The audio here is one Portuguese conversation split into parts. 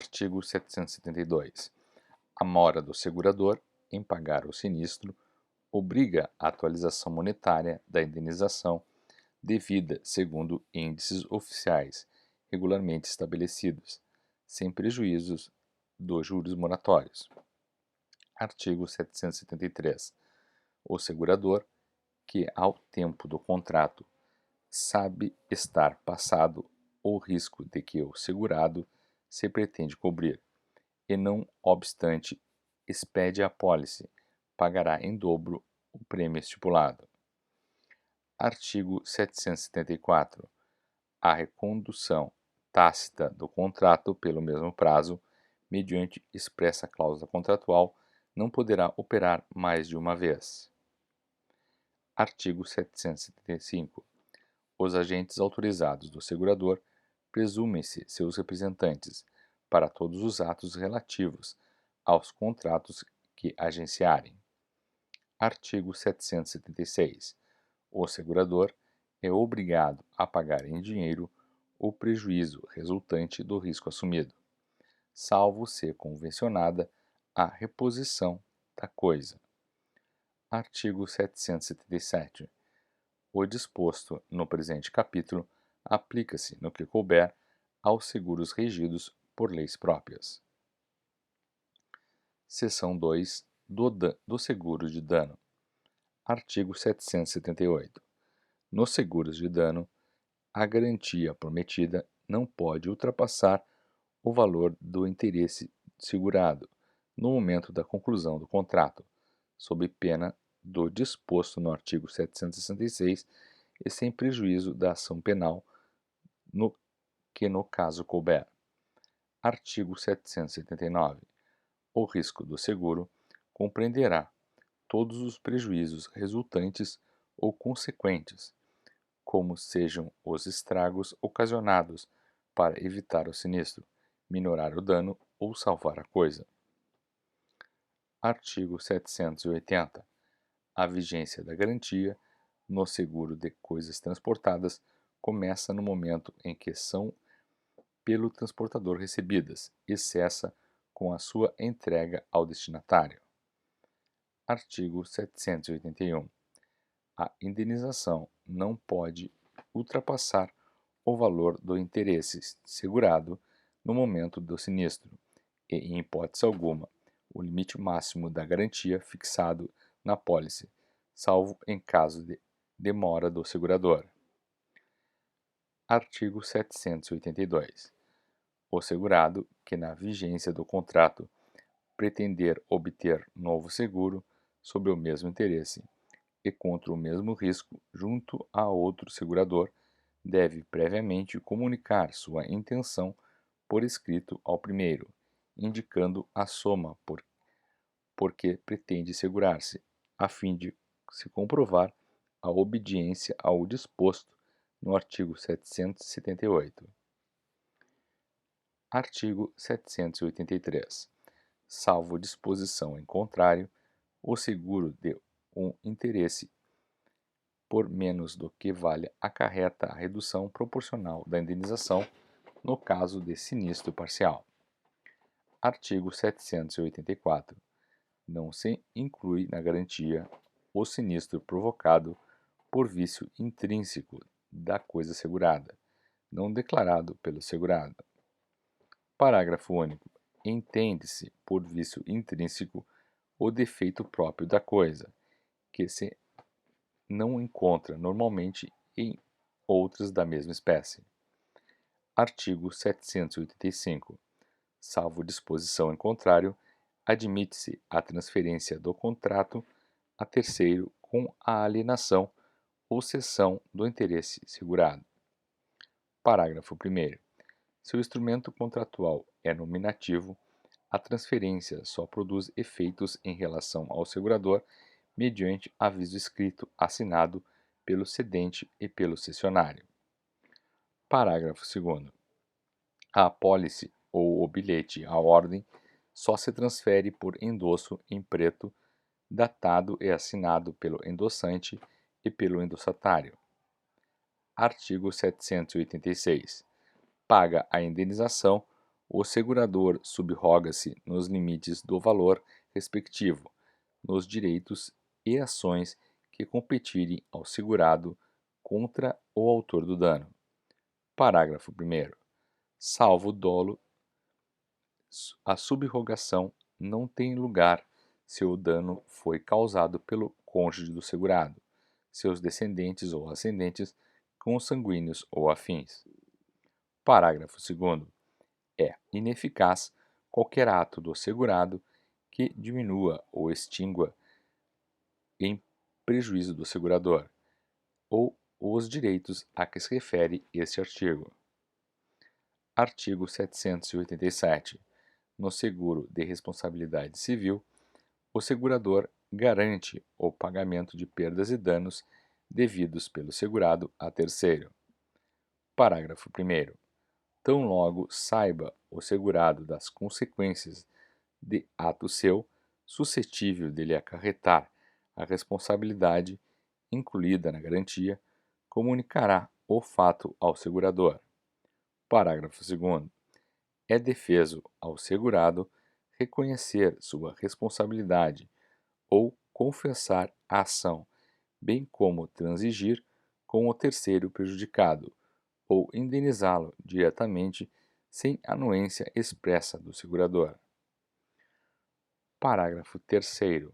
Artigo 772. A mora do segurador em pagar o sinistro obriga a atualização monetária da indenização devida segundo índices oficiais regularmente estabelecidos, sem prejuízos dos juros moratórios. Artigo 773. O segurador, que ao tempo do contrato sabe estar passado o risco de que o segurado se pretende cobrir, e não obstante expede a apólice, pagará em dobro o prêmio estipulado. Artigo 774. A recondução tácita do contrato pelo mesmo prazo, mediante expressa cláusula contratual, não poderá operar mais de uma vez. Artigo 775. Os agentes autorizados do segurador presumem-se seus representantes para todos os atos relativos aos contratos que agenciarem. Artigo 776. O segurador é obrigado a pagar em dinheiro o prejuízo resultante do risco assumido, salvo ser convencionada a reposição da coisa. Artigo 777. O disposto no presente capítulo aplica-se, no que couber, aos seguros regidos por leis próprias. Seção 2 do seguro de dano. Artigo 778. Nos seguros de dano, a garantia prometida não pode ultrapassar o valor do interesse segurado no momento da conclusão do contrato, sob pena do disposto no artigo 766 e sem prejuízo da ação penal no caso couber. Artigo 779. O risco do seguro compreenderá todos os prejuízos resultantes ou consequentes, como sejam os estragos ocasionados para evitar o sinistro, minorar o dano ou salvar a coisa. Artigo 780. A vigência da garantia no seguro de coisas transportadas começa no momento em que são pelo transportador recebidas e cessa com a sua entrega ao destinatário. Artigo 781. A indenização não pode ultrapassar o valor do interesse segurado no momento do sinistro e, em hipótese alguma, o limite máximo da garantia fixado na apólice, salvo em caso de demora do segurador. Artigo 782. O segurado que, na vigência do contrato, pretender obter novo seguro sob o mesmo interesse e contra o mesmo risco junto a outro segurador, deve previamente comunicar sua intenção por escrito ao primeiro, indicando a soma por que pretende segurar-se, a fim de se comprovar a obediência ao disposto no artigo 778. Artigo 783. Salvo disposição em contrário, o seguro de um interesse por menos do que vale acarreta a redução proporcional da indenização no caso de sinistro parcial. Artigo 784. Não se inclui na garantia o sinistro provocado por vício intrínseco da coisa segurada, não declarado pelo segurado. Parágrafo único. Entende-se por vício intrínseco o defeito próprio da coisa, que se não encontra normalmente em outras da mesma espécie. Artigo 785. Salvo disposição em contrário, admite-se a transferência do contrato a terceiro com a alienação ou cessão do interesse segurado. Parágrafo 1º. Se o instrumento contratual é nominativo, a transferência só produz efeitos em relação ao segurador mediante aviso escrito assinado pelo cedente e pelo cessionário. Parágrafo 2º. A apólice ou o bilhete à ordem só se transfere por endosso em preto, datado e assinado pelo endossante e pelo endossatário. Artigo 786. Paga a indenização O segurador subroga-se nos limites do valor respectivo, nos direitos e ações que competirem ao segurado contra o autor do dano. Parágrafo 1º. Salvo dolo, a subrogação não tem lugar se o dano foi causado pelo cônjuge do segurado, seus descendentes ou ascendentes, consanguíneos ou afins. Parágrafo 2º. É ineficaz qualquer ato do segurado que diminua ou extingua em prejuízo do segurador, ou os direitos a que se refere este artigo. Artigo 787. No seguro de responsabilidade civil, o segurador garante o pagamento de perdas e danos devidos pelo segurado a terceiro. Parágrafo 1º. Tão logo saiba o segurado das consequências de ato seu suscetível de lhe acarretar a responsabilidade incluída na garantia, comunicará o fato ao segurador. Parágrafo 2º. É defeso ao segurado reconhecer sua responsabilidade ou confessar a ação, bem como transigir com o terceiro prejudicado ou indenizá-lo diretamente sem anuência expressa do segurador. Parágrafo 3º.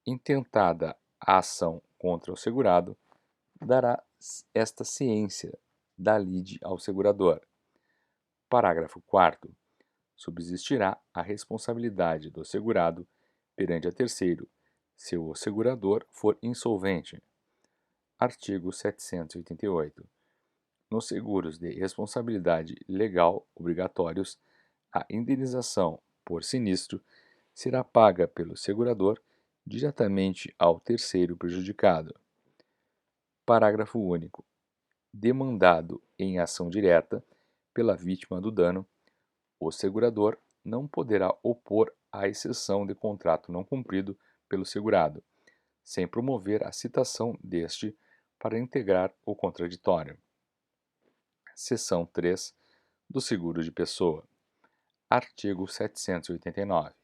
Intentada a ação contra o segurado, dará esta ciência da lide ao segurador. Parágrafo 4º. Subsistirá a responsabilidade do segurado perante a terceiro, se o segurador for insolvente. Artigo 788. Nos seguros de responsabilidade legal obrigatórios, a indenização por sinistro será paga pelo segurador diretamente ao terceiro prejudicado. Parágrafo único. Demandado em ação direta pela vítima do dano, o segurador não poderá opor a exceção de contrato não cumprido pelo segurado, sem promover a citação deste para integrar o contraditório. Seção 3 do seguro de pessoa. Artigo 789.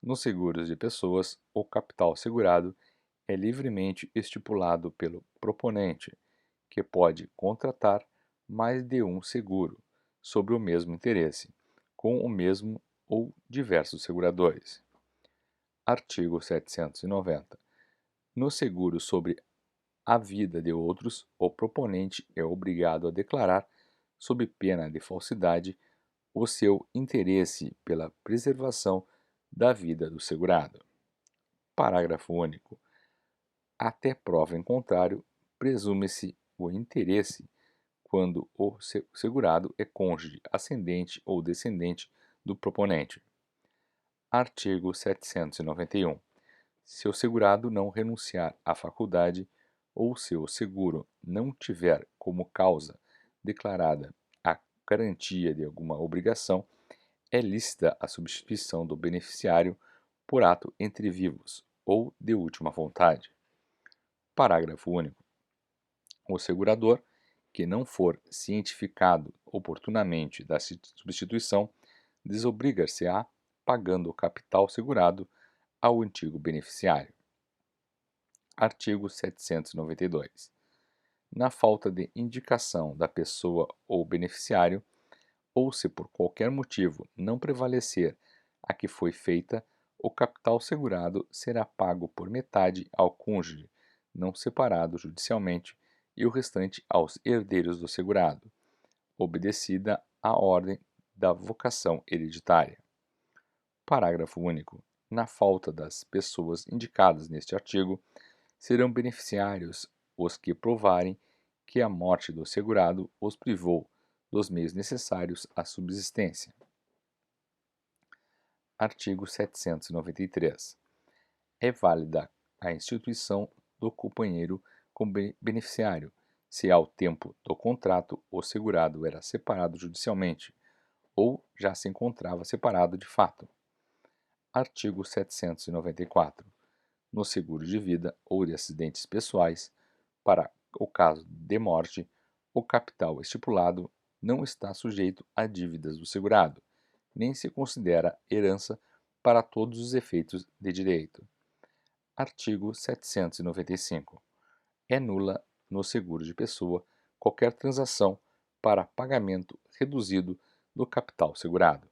Nos seguros de pessoas, o capital segurado é livremente estipulado pelo proponente, que pode contratar mais de um seguro sobre o mesmo interesse, com o mesmo ou diversos seguradores. Artigo 790. No seguro sobre a vida de outros, o proponente é obrigado a declarar, sob pena de falsidade, o seu interesse pela preservação da vida do segurado. Parágrafo único. Até prova em contrário, presume-se o interesse quando o segurado é cônjuge, ascendente ou descendente do proponente. Artigo 791. Se o segurado não renunciar à faculdade ou se o seguro não tiver como causa declarada a garantia de alguma obrigação, é lícita a substituição do beneficiário por ato entre vivos ou de última vontade. Parágrafo único. O segurador, que não for cientificado oportunamente da substituição, desobrigar-se-á pagando o capital segurado ao antigo beneficiário. Artigo 792. Na falta de indicação da pessoa ou beneficiário, ou se por qualquer motivo não prevalecer a que foi feita, o capital segurado será pago por metade ao cônjuge, não separado judicialmente, e o restante aos herdeiros do segurado, obedecida a ordem da vocação hereditária. Parágrafo único. Na falta das pessoas indicadas neste artigo, serão beneficiários os que provarem que a morte do segurado os privou dos meios necessários à subsistência. Artigo 793. É válida a instituição do companheiro como beneficiário, se ao tempo do contrato o segurado era separado judicialmente ou já se encontrava separado de fato. Artigo 794. No seguro de vida ou de acidentes pessoais, para o caso de morte, o capital estipulado não está sujeito a dívidas do segurado, nem se considera herança para todos os efeitos de direito. Artigo 795. É nula no seguro de pessoa qualquer transação para pagamento reduzido do capital segurado.